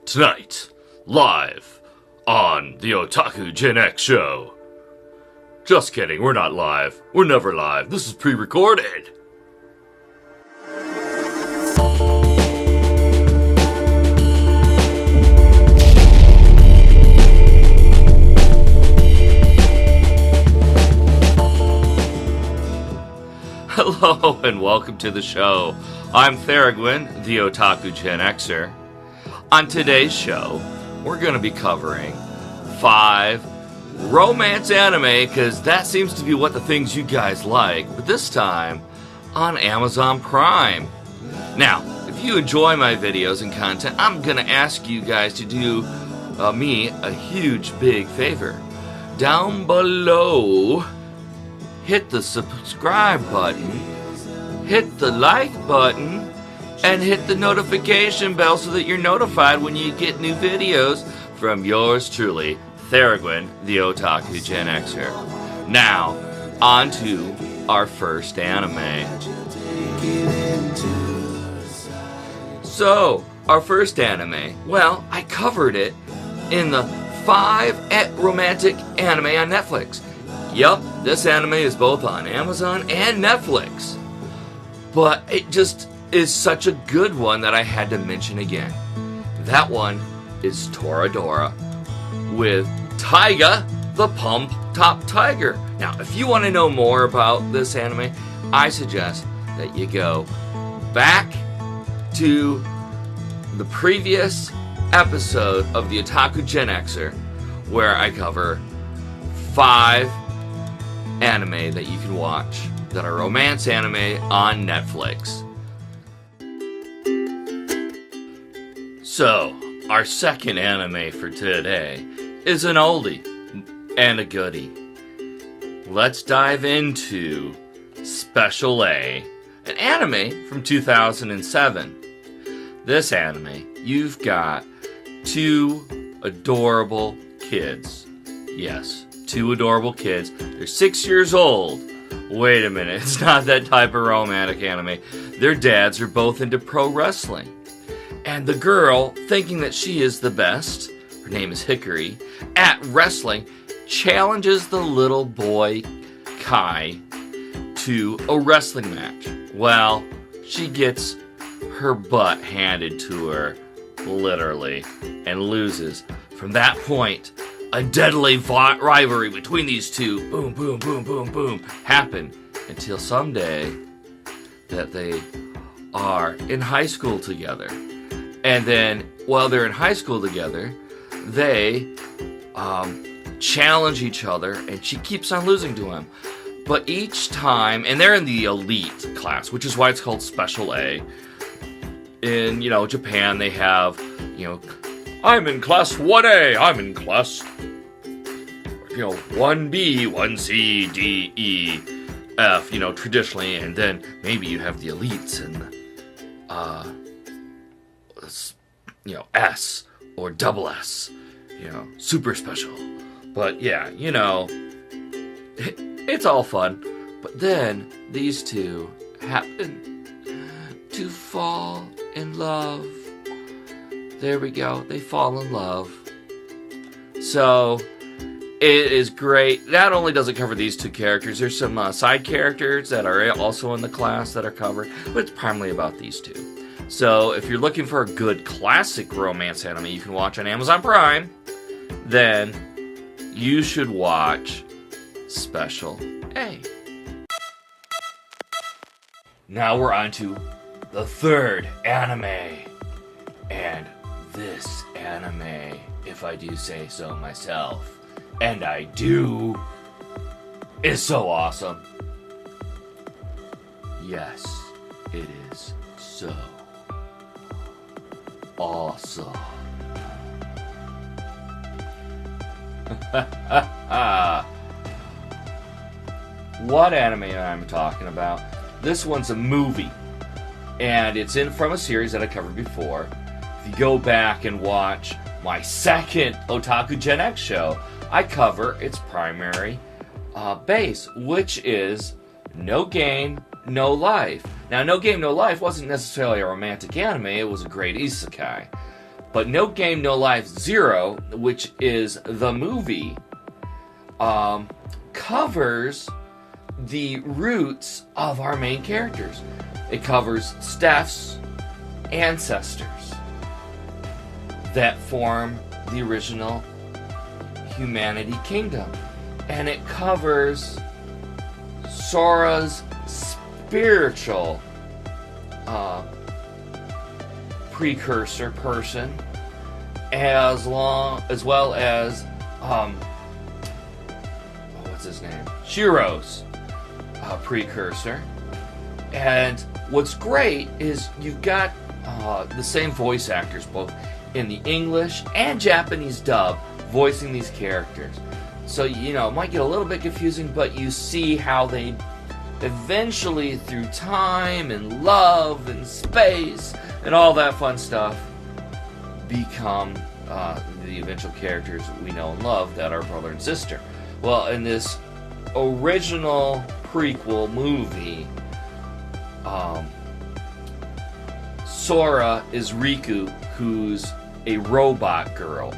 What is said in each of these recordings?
Tonight, live on the Otaku GenX show. Just kidding, we're not live. We're never live. This is pre-recorded. Hello and welcome to the show. I'm Tharagwin, the Otaku GenXer. On today's show, we're going to be covering 5 romance anime, because that seems to be what the things you guys like, but this time on Amazon Prime. Now, if you enjoy my videos and content, I'm going to ask you guys to do me a huge big favor. Down below, hit the subscribe button, hit the like button, and hit the notification bell so that you're notified when you get new videos from yours truly, Tharagwin, the Otaku GenXer. Now, on to our first anime. So, our first anime, well, I covered it in the 5 romantic anime on Netflix. Yup, this anime is both on Amazon and Netflix. But it just is such a good one that I had to mention again. That one is Toradora with Taiga, the Pump Top Tiger. Now, if you want to know more about this anime, I suggest that you go back to the previous episode of the Otaku GenXer, where I cover 5 anime that you can watch that are romance anime on Netflix. So, our second anime for today is an oldie and a goodie. Let's dive into Special A, an anime from 2007. This anime, you've got 2 adorable kids. Yes, 2 adorable kids. They're 6 years old. Wait a minute, it's not that type of romantic anime. Their dads are both into pro wrestling. And the girl, thinking that she is the best, her name is Hickory, at wrestling, challenges the little boy, Kai, to a wrestling match. Well, she gets her butt handed to her, literally, and loses. From that point, a deadly rivalry between these two, boom, boom, boom, boom, boom, happen until someday that they are in high school together. And then, while they're in high school together, they challenge each other, and she keeps on losing to him. But each time, and they're in the elite class, which is why it's called Special A. In, Japan, they have, I'm in class 1A, I'm in class, 1B, 1C, D, E, F, traditionally, and then maybe you have the elites and S or double S, super special. But yeah, it's all fun. But then these two happen to fall in love. There we go. They fall in love. So it is great. Not only does it cover these 2 characters, there's some side characters that are also in the class that are covered, but it's primarily about these 2. So if you're looking for a good classic romance anime you can watch on Amazon Prime, then you should watch Special A. Now we're on to the 3rd anime. And this anime, if I do say so myself, and I do, is so awesome. Yes, it is so awesome. What anime am I talking about? This one's a movie, and it's from a series that I covered before. If you go back and watch my second Otaku GenX show, I cover its primary base, which is No Game, No Life. Now, No Game, No Life wasn't necessarily a romantic anime, it was a great isekai. But No Game, No Life Zero, which is the movie, covers the roots of our main characters. It covers Steph's ancestors that form the original Humanity Kingdom. And it covers Sora's spiritual precursor person, as well as what's his name? Shiro's precursor. And what's great is you've got the same voice actors, both in the English and Japanese dub, voicing these characters. So, you know, it might get a little bit confusing, but you see how they eventually, through time and love and space and all that fun stuff, become the eventual characters we know and love that are brother and sister. Well, in this original prequel movie, Sora is Riku, who's a robot girl.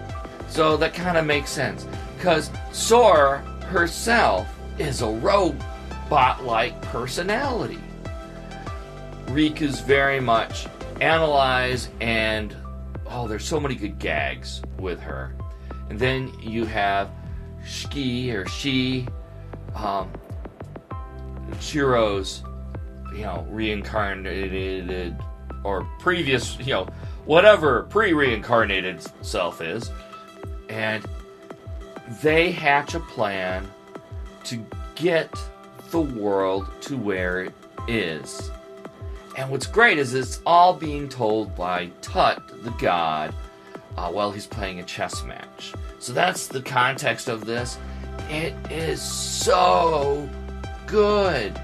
So that kind of makes sense, because Sora herself is a robot-like personality. Riku's very much analyzed, and there's so many good gags with her. And then you have Shiki, or She, Shiro's, reincarnated, or previous, whatever pre-reincarnated self is. And they hatch a plan to get the world to where it is. And what's great is it's all being told by Tut, the god, while he's playing a chess match. So that's the context of this. It is so good.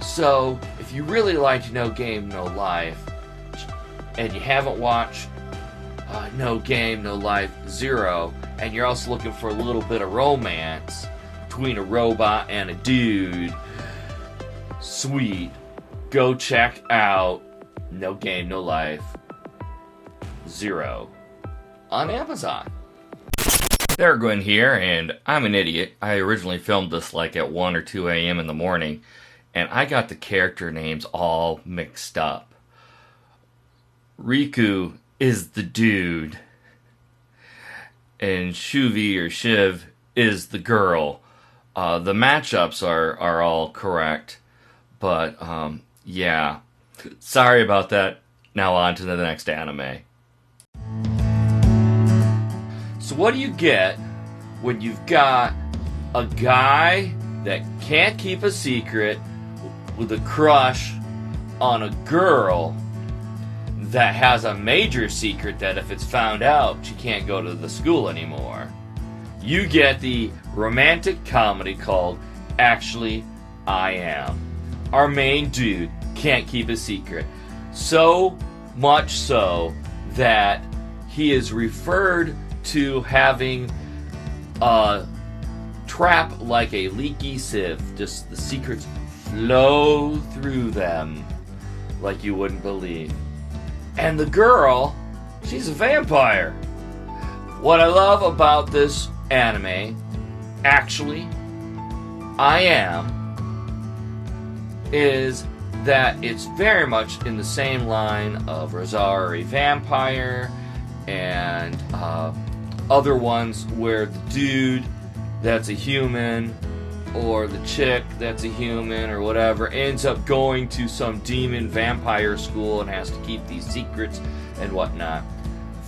So if you really liked No Game, No Life, and you haven't watched No Game, No Life Zero, and you're also looking for a little bit of romance between a robot and a dude, sweet, go check out No Game, No Life Zero on Amazon. There, Gwen here, and I'm an idiot. I originally filmed this like at 1 or 2 a.m. in the morning, and I got the character names all mixed up. Riku is the dude, and Shuvi or Shiv is the girl. The matchups are all correct, but yeah. Sorry about that. Now on to the next anime. So what do you get when you've got a guy that can't keep a secret with a crush on a girl that has a major secret that if it's found out, she can't go to the school anymore? You get the romantic comedy called Actually, I Am. Our main dude can't keep a secret. So much so that he is referred to having a trap like a leaky sieve. Just the secrets flow through them like you wouldn't believe. And the girl, she's a vampire. What I love about this anime, Actually, I Am, is that it's very much in the same line of Rosari Vampire and other ones where the dude that's a human or the chick that's a human or whatever ends up going to some demon vampire school and has to keep these secrets and whatnot.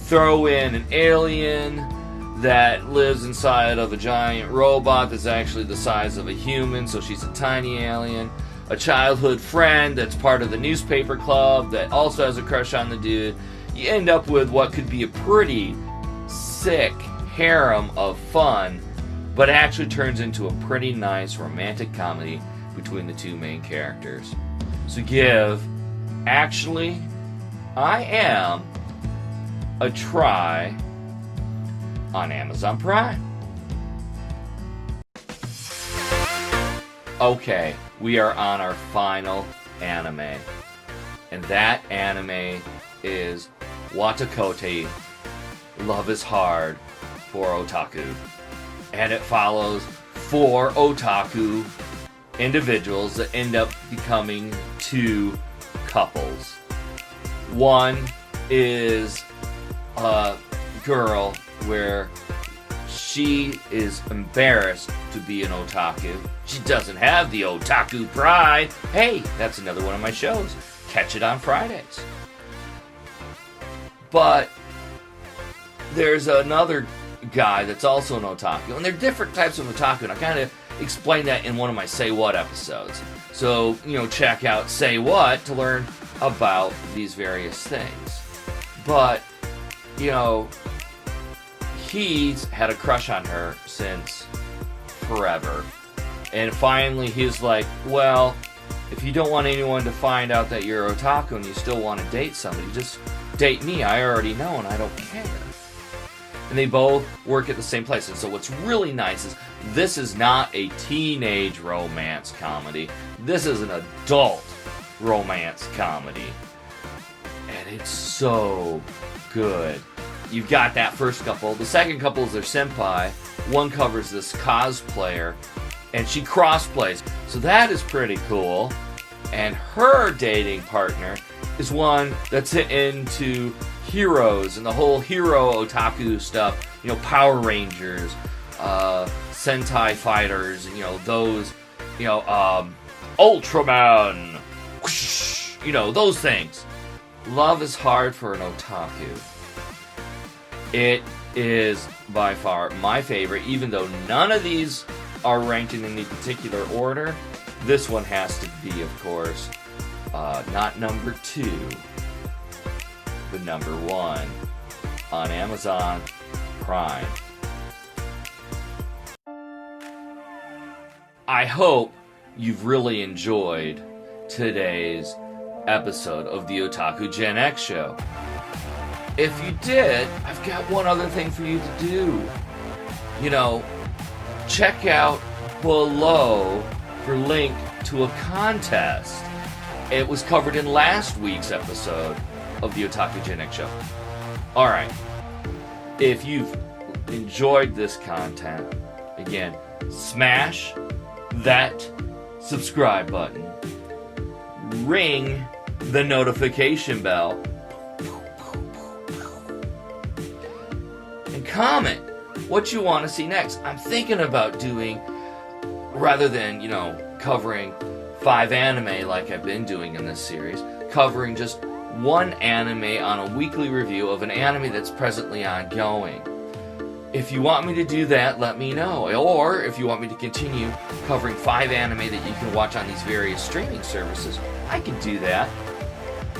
Throw in an alien that lives inside of a giant robot that's actually the size of a human, so she's a tiny alien. A childhood friend that's part of the newspaper club that also has a crush on the dude. You end up with what could be a pretty sick harem of fun, but actually turns into a pretty nice romantic comedy between the two main characters. So give Actually, I Am a try on Amazon Prime. Okay, we are on our final anime. And that anime is Wotakoi Love is Hard for Otaku. And it follows 4 otaku individuals that end up becoming 2 couples. One is a girl where she is embarrassed to be an otaku. She doesn't have the otaku pride. Hey, that's another one of my shows. Catch it on Fridays. But there's another guy that's also an otaku, and they're different types of otaku, and I kind of explained that in one of my Say What episodes. So, check out Say What to learn about these various things. But, he's had a crush on her since forever. And finally he's like, well, if you don't want anyone to find out that you're otaku and you still want to date somebody, just date me. I already know and I don't care. And they both work at the same place. And so what's really nice is this is not a teenage romance comedy. This is an adult romance comedy. And it's so good. You've got that first couple. The second couple is their senpai. One covers this cosplayer, and she crossplays. So that is pretty cool. And her dating partner is one that's into heroes and the whole hero otaku stuff. Power Rangers, Sentai fighters, those, Ultraman, whoosh, those things. Love is Hard for an Otaku. It is by far my favorite, even though none of these are ranked in any particular order. This one has to be, of course, not number 2, but number 1 on Amazon Prime. I hope you've really enjoyed today's episode of the Otaku GenX show. If you did, I've got one other thing for you to do. Check out below for link to a contest. It was covered in last week's episode of the Otaku GenX show. Alright, if you've enjoyed this content, again, smash that subscribe button, ring the notification bell, and comment what you want to see next. I'm thinking about doing, rather than, covering 5 anime like I've been doing in this series, covering just one anime on a weekly review of an anime that's presently ongoing. If you want me to do that, let me know. Or if you want me to continue covering 5 anime that you can watch on these various streaming services, I can do that.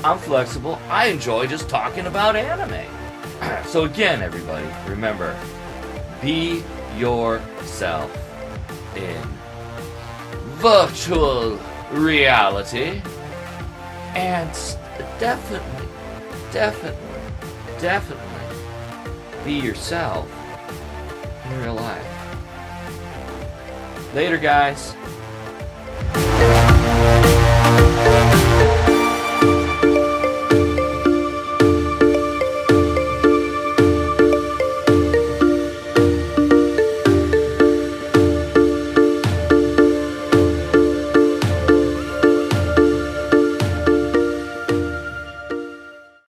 I'm flexible. I enjoy just talking about anime. So again, everybody, remember, be yourself in virtual reality, and definitely be yourself in real life. Later, guys.